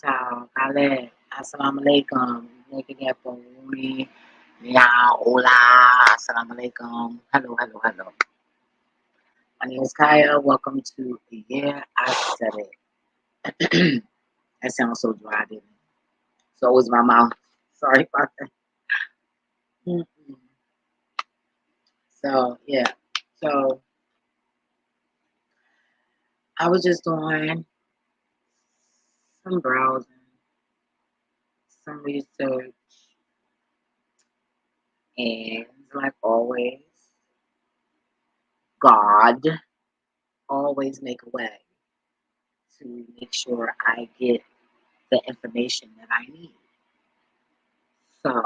Ciao, Khaled. Assalamu alaikum. Making it for me. Ya, hola. Assalamu alaikum. Hello, hello, hello. My name is Kaya. Welcome to Yeah, I Said It. That sounds so dry, didn't it? So was my mouth. Sorry about that. Mm-mm. So, yeah. So, I was just doing some browsing, some research, and like always, God always make a way to make sure I get the information that I need. So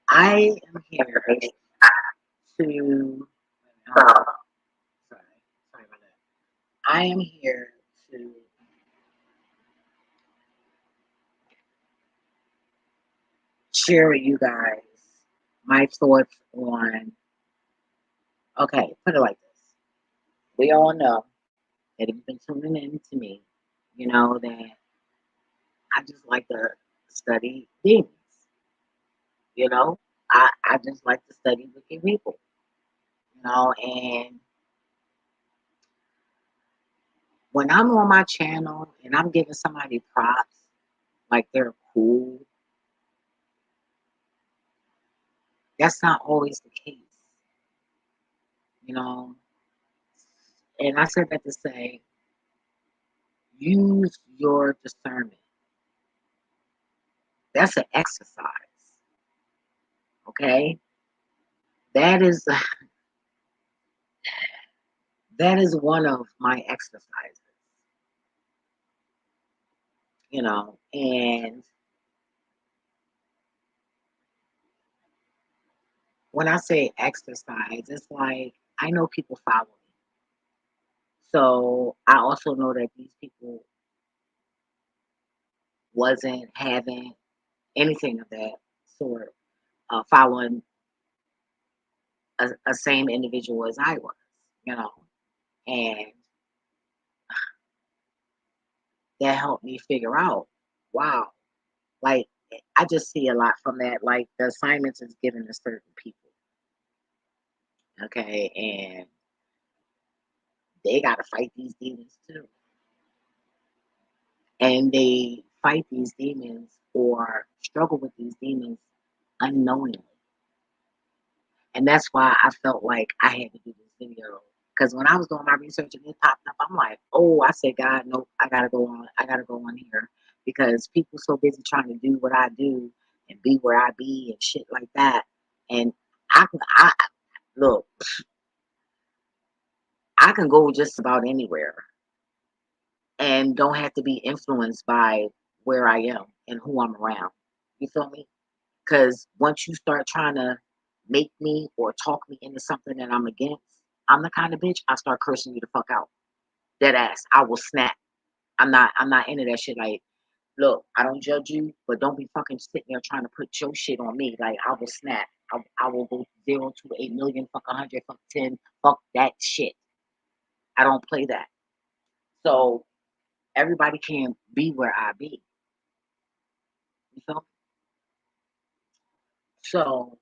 I am here to sorry, sorry about that. I am here to share with you guys my thoughts on okay, put it like this. We all know that if you've been tuning in to me, you know that I just like to study demons. You know, I just like to study wicked people. And when I'm on my channel and I'm giving somebody props, like they're cool, that's not always the case, you know. And I said that to say, use your discernment. That's an exercise, okay? That is that is one of my exercises, And when I say exercise, it's like I know people follow me, so I also know that these people wasn't having anything of that sort, following a same individual as I was, you know, and that helped me figure out, wow, like I just see a lot from that. Like the assignments is given to certain people, okay, and they got to fight these demons too, and they fight these demons or struggle with these demons unknowingly. And that's why I felt like I had to do this video. Because when I was doing my research and it popped up, I'm like, oh, I said, God, no, I gotta go on. I gotta go on here because people so busy trying to do what I do and be where I be and shit like that. And I look, I can go just about anywhere and don't have to be influenced by where I am and who I'm around. You feel me? Because once you start trying to make me or talk me into something that I'm against, I'm the kind of bitch I start cursing you the fuck out. Dead ass. I will snap. I'm not into that shit. Like, look, I don't judge you, but don't be fucking sitting there trying to put your shit on me. Like I will snap. I will go 0 to 8 million, fuck 100, fuck 10, fuck that shit. I don't play that. So everybody can be where I be. You feel me? So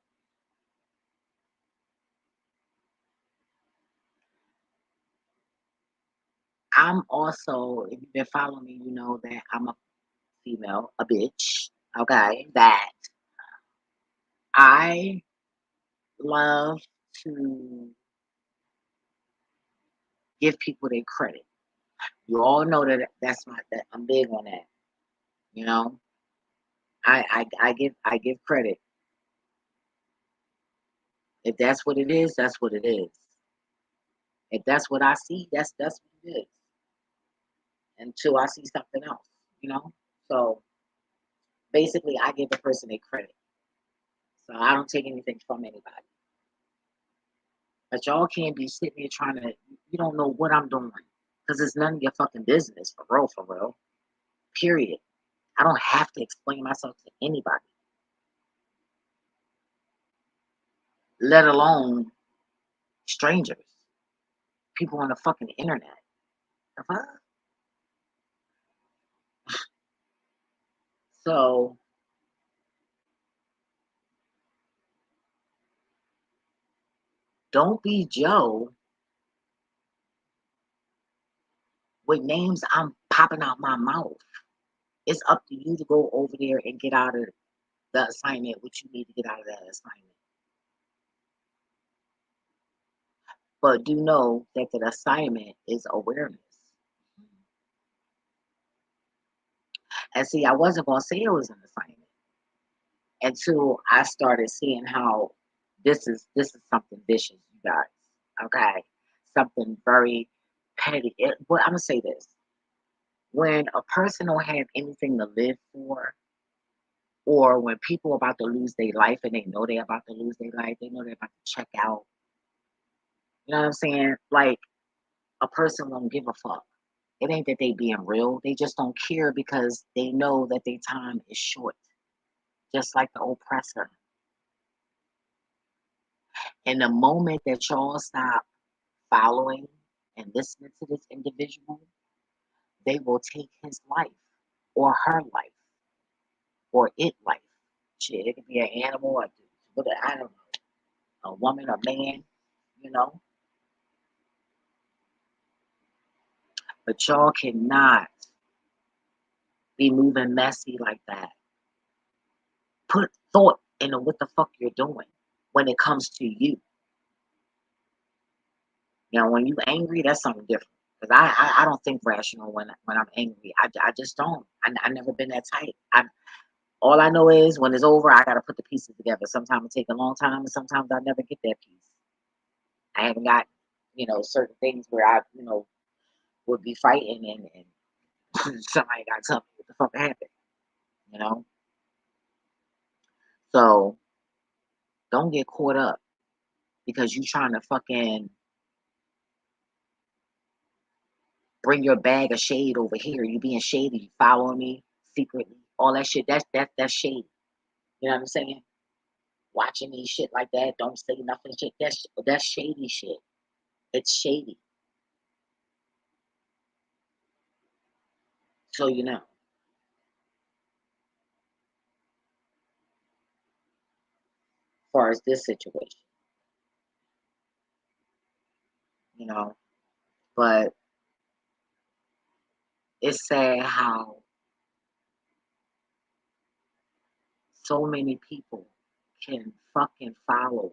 I'm also, if you've been following me, you know that I'm a female, a bitch. Okay, that I love to give people their credit. You all know that I'm big on that. You know, I give credit. If that's what it is, that's what it is. If that's what I see, that's what it is. Until I see something else, you know. So basically, I give a person a credit. So I don't take anything from anybody. But y'all can't be sitting here trying to. You don't know what I'm doing because it's none of your fucking business, for real, for real. Period. I don't have to explain myself to anybody, let alone strangers, people on the fucking internet. The fuck? So don't be Joe with names I'm popping out my mouth. It's up to you to go over there and get out of the assignment what you need to get out of that assignment. But do know that the assignment is awareness. And see, I wasn't gonna say it was an assignment until I started seeing how this is something vicious, you guys. Okay, something very petty. Well, I'm gonna say this: when a person don't have anything to live for, or when people about to lose their life and they know they're about to lose their life, they know they're about to check out. You know what I'm saying? Like a person won't give a fuck. It ain't that they being real. They just don't care because they know that their time is short, just like the oppressor. And the moment that y'all stop following and listening to this individual, they will take his life or her life or it life. Shit, it could be an animal, or what I don't know, a woman, a man, you know. But y'all cannot be moving messy like that. Put thought into what the fuck you're doing when it comes to you. You know, when you angry, that's something different. Because I don't think rational when I'm angry. I just don't. I never been that tight. All I know is when it's over, I got to put the pieces together. Sometimes it take a long time, and sometimes I never get that piece. I haven't got, certain things where I, would be fighting and somebody got to tell me what the fuck happened, you know? So don't get caught up because you trying to fucking bring your bag of shade over here. You being shady, you following me secretly, all that shit. That's shady. You know what I'm saying? Watching me shit like that, don't say nothing shit. That's shady shit. It's shady. So as far as this situation, you know, but it's sad how so many people can fucking follow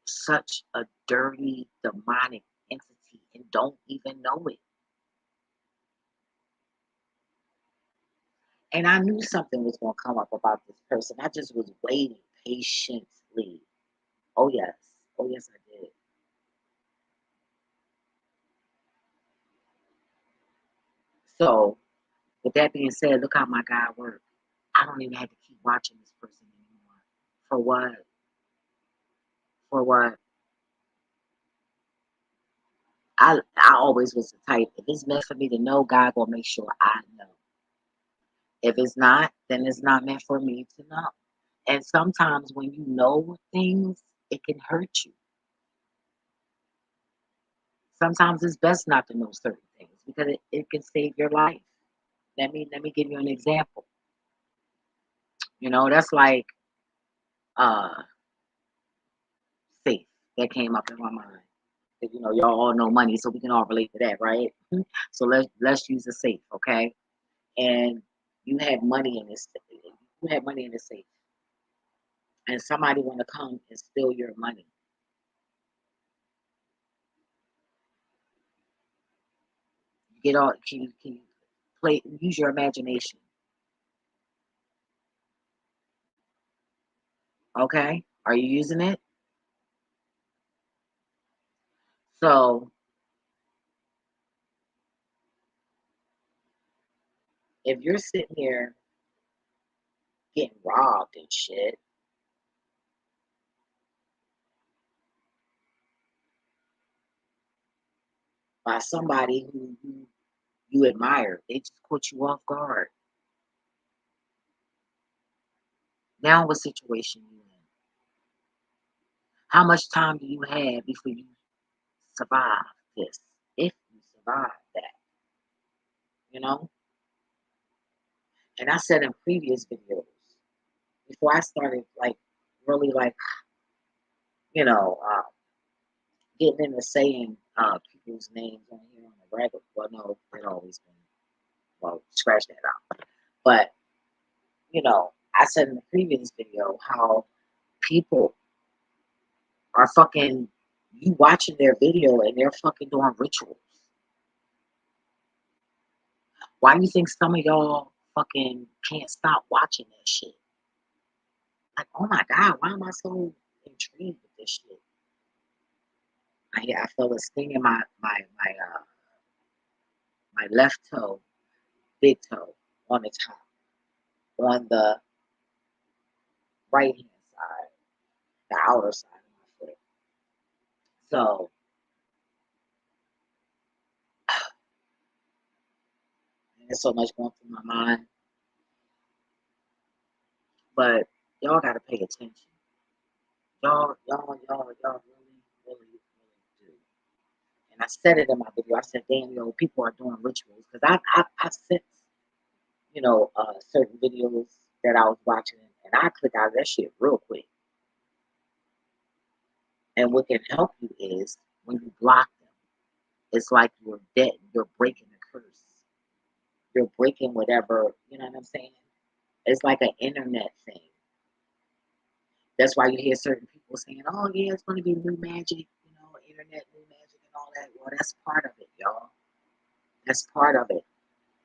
such a dirty, demonic entity and don't even know it. And I knew something was going to come up about this person. I just was waiting patiently. Oh, yes. Oh, yes, I did. So, with that being said, look how my guy worked. I don't even have to keep watching this person anymore. For what? For what? I always was the type, if it's meant for me to know, God gonna make sure I know. If it's not, then it's not meant for me to know. And sometimes when you know things, it can hurt you. Sometimes it's best not to know certain things because it can save your life. Let me give you an example. That's like uh safe that came up in my mind. 'Cause, y'all all know money, so we can all relate to that, right? So let's use a safe, okay? And you have money in this you have money in the safe, and somebody want to come and steal your money. You get all can you play use your imagination, okay? Are you using it? So if you're sitting here getting robbed and shit by somebody who you admire, they just caught you off guard. Now what situation you in? How much time do you have before you survive this? If you survive that, you know? And I said in previous videos, before I started like really like, you know, getting into saying people's names on here on the regular. Well, no, it always been, well, scratch that out. But, I said in the previous video how people are fucking, you watching their video and they're fucking doing rituals. Why do you think some of y'all fucking can't stop watching that shit? Like, oh my God, why am I so intrigued with this shit? I felt a sting in my left toe, big toe, on the top, on the right hand side, the outer side of my foot. So there's so much going through my mind, but y'all gotta pay attention. Y'all really do. And I said it in my video. I said, damn, people are doing rituals because I sense, certain videos that I was watching, and I click out of that shit real quick. And what can help you is when you block them, it's like you're dead. You're breaking the curse. You're breaking whatever. You know what I'm saying? It's like an internet thing. That's why you hear certain people saying, "Oh yeah, it's going to be new magic, internet new magic and all that." Well, that's part of it, y'all. That's part of it,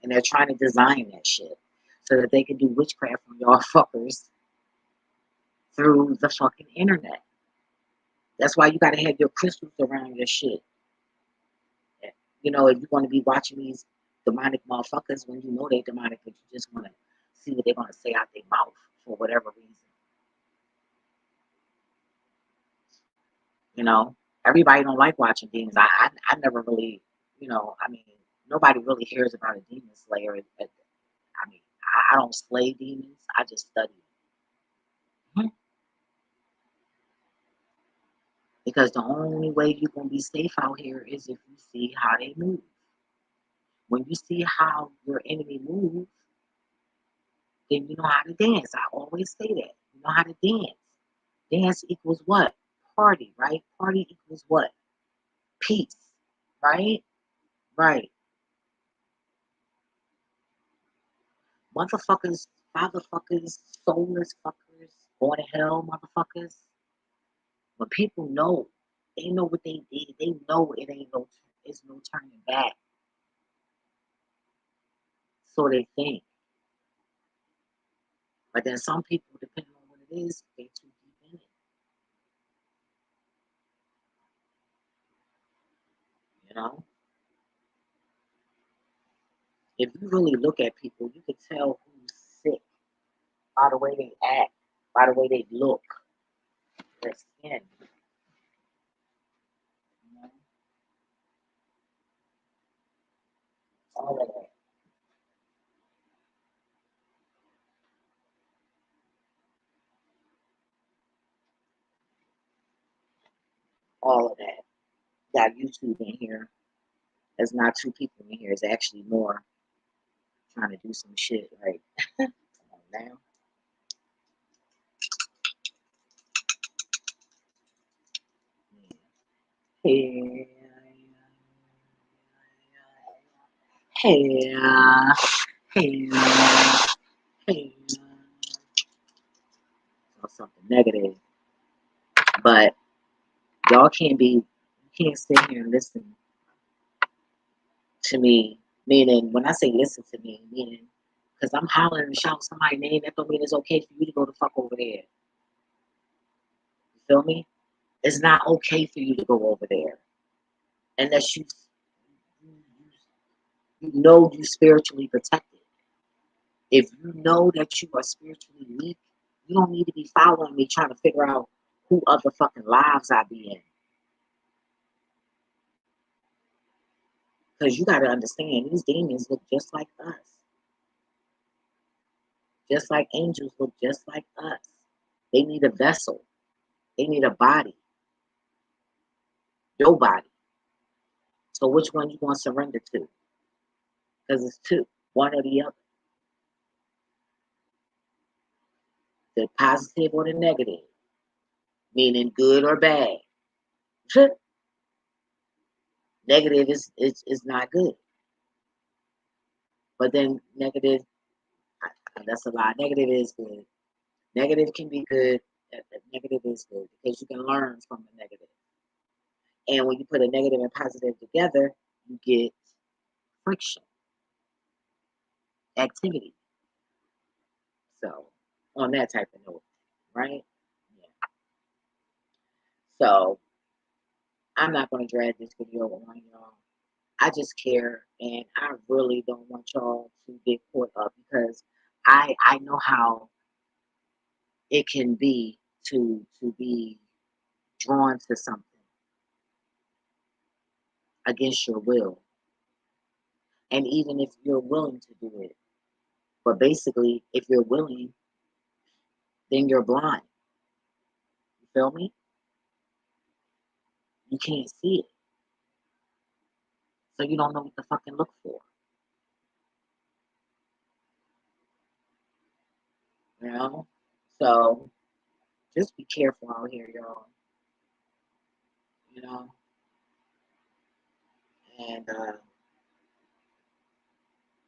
and they're trying to design that shit so that they can do witchcraft on y'all fuckers through the fucking internet. That's why you got to have your crystals around your shit. If you want to be watching these demonic motherfuckers when you know they're demonic, but you just want to see what they're going to say out their mouth for whatever reason. Everybody don't like watching demons. I never really, nobody really hears about a demon slayer. I don't slay demons. I just study them. Because the only way you're going to be safe out here is if you see how they move. When you see how your enemy moves, then you know how to dance. I always say that. You know how to dance. Dance equals what? Party, right? Party equals what? Peace, right? Right. Motherfuckers, fatherfuckers, soulless fuckers, going to hell, motherfuckers. When people know, they know what they did. They know it's no turning back. So they think. But then some people, depending on what it is, they too deep in it. You know? If you really look at people, you can tell who's sick by the way they act, by the way they look, their skin. You know? All of that. All of that. Got YouTube in here. There's not two people in here. It's actually more trying to do some shit. Like, come on now. Hey, hey, hey, hey, or something negative. But y'all you can't sit here and listen to me. Meaning, when I say listen to me, meaning, because I'm hollering and shouting somebody's name, that don't mean it's okay for you to go the fuck over there. You feel me? It's not okay for you to go over there unless you know you spiritually protected. If you know that you are spiritually weak, you don't need to be following me trying to figure out who other fucking lives I be in. Because you got to understand, these demons look just like us. Just like angels look just like us. They need a vessel. They need a body. Your body. So which one you want to surrender to? Because it's two. One or the other. the positive or the negative, meaning good or bad. Negative is not good. But then negative, that's a lie. Negative is good. Negative can be good. Negative is good because you can learn from the negative. And when you put a negative and positive together, you get friction, activity. So, on that type of note, right? Yeah. So, I'm not going to drag this video on y'all. I just care, and I really don't want y'all to get caught up because I know how it can be to be drawn to something against your will, and even if you're willing to do it, but basically, if you're willing, then you're blind. You feel me? You can't see it, so you don't know what to fucking look for. You know, so just be careful out here, y'all. You know, and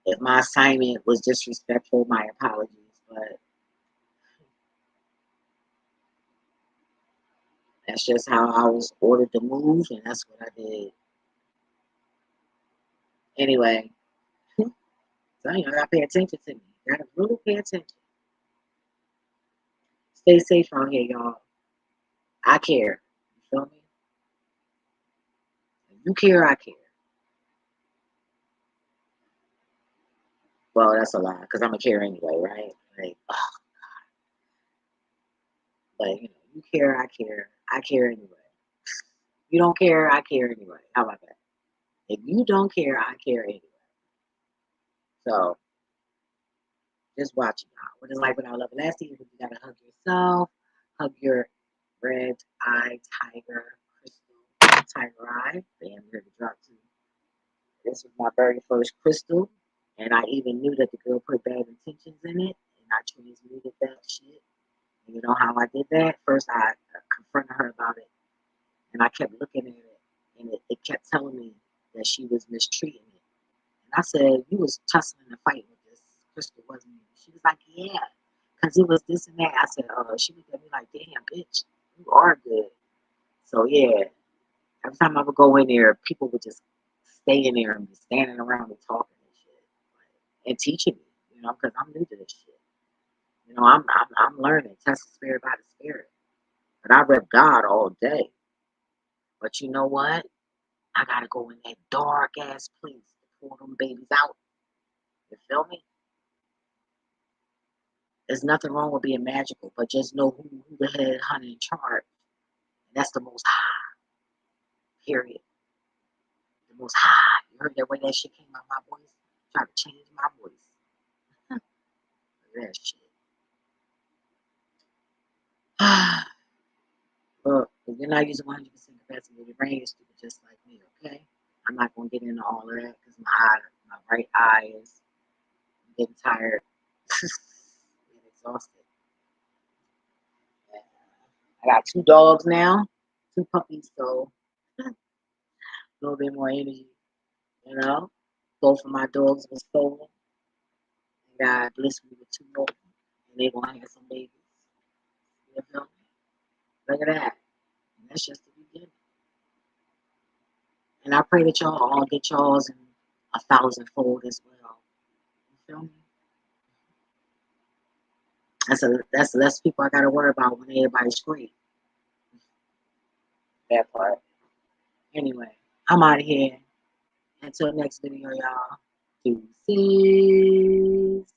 if my assignment was disrespectful, my apologies, but that's just how I was ordered to move, and that's what I did. Anyway, so you gotta pay attention to me. You gotta really pay attention. Stay safe out here, y'all. I care. You feel me? If you care, I care. Well, that's a lie, because I'm gonna care anyway, right? Like, you know, you care, I care. I care anyway. You don't care, I care anyway. How about that? If you don't care, I care anyway. So just watch it out. What is life without love and lasting? You gotta hug yourself, hug your red eye tiger crystal, tiger eye. Damn, here to drop too. This was my very first crystal, and I even knew that the girl put bad intentions in it, and I transmuted that shit. And you know how I did that? First, I confronted her about it, and I kept looking at it, and it kept telling me that she was mistreating it. And I said, "You was tussling and fighting with this crystal, wasn't you?" She was like, "Yeah, because it was this and that." I said, "Oh," she looked at me like, "Damn, bitch, you are good." So yeah, every time I would go in there, people would just stay in there and be standing around and talking and shit, and teaching me, you know, because I'm new to this shit. You know, I'm learning, test the spirit by the spirit. But I rep God all day. But you know what? I gotta go in that dark ass place to pull them babies out. You feel me? There's nothing wrong with being magical, but just know who the head honey in charge. And that's the most high, period. The most high. You heard that way that shit came out my voice? Try to change my voice. That shit. Look, if you're not using 100% capacity of your brain, you're stupid just like me, okay? I'm not going to get into all of that because my right eye is getting tired and exhausted. I got 2 dogs now, 2 puppies, so a little bit more energy, you know? Both of my dogs were stolen. And God blessed me with 2 more, and they're going to have some babies. You feel me? Look at that. And that's just the beginning. And I pray that y'all all get y'all's in 1,000-fold as well. You feel me? That's less people I gotta worry about when everybody's free. That part. Anyway, I'm out of here. Until next video, y'all. Deuces.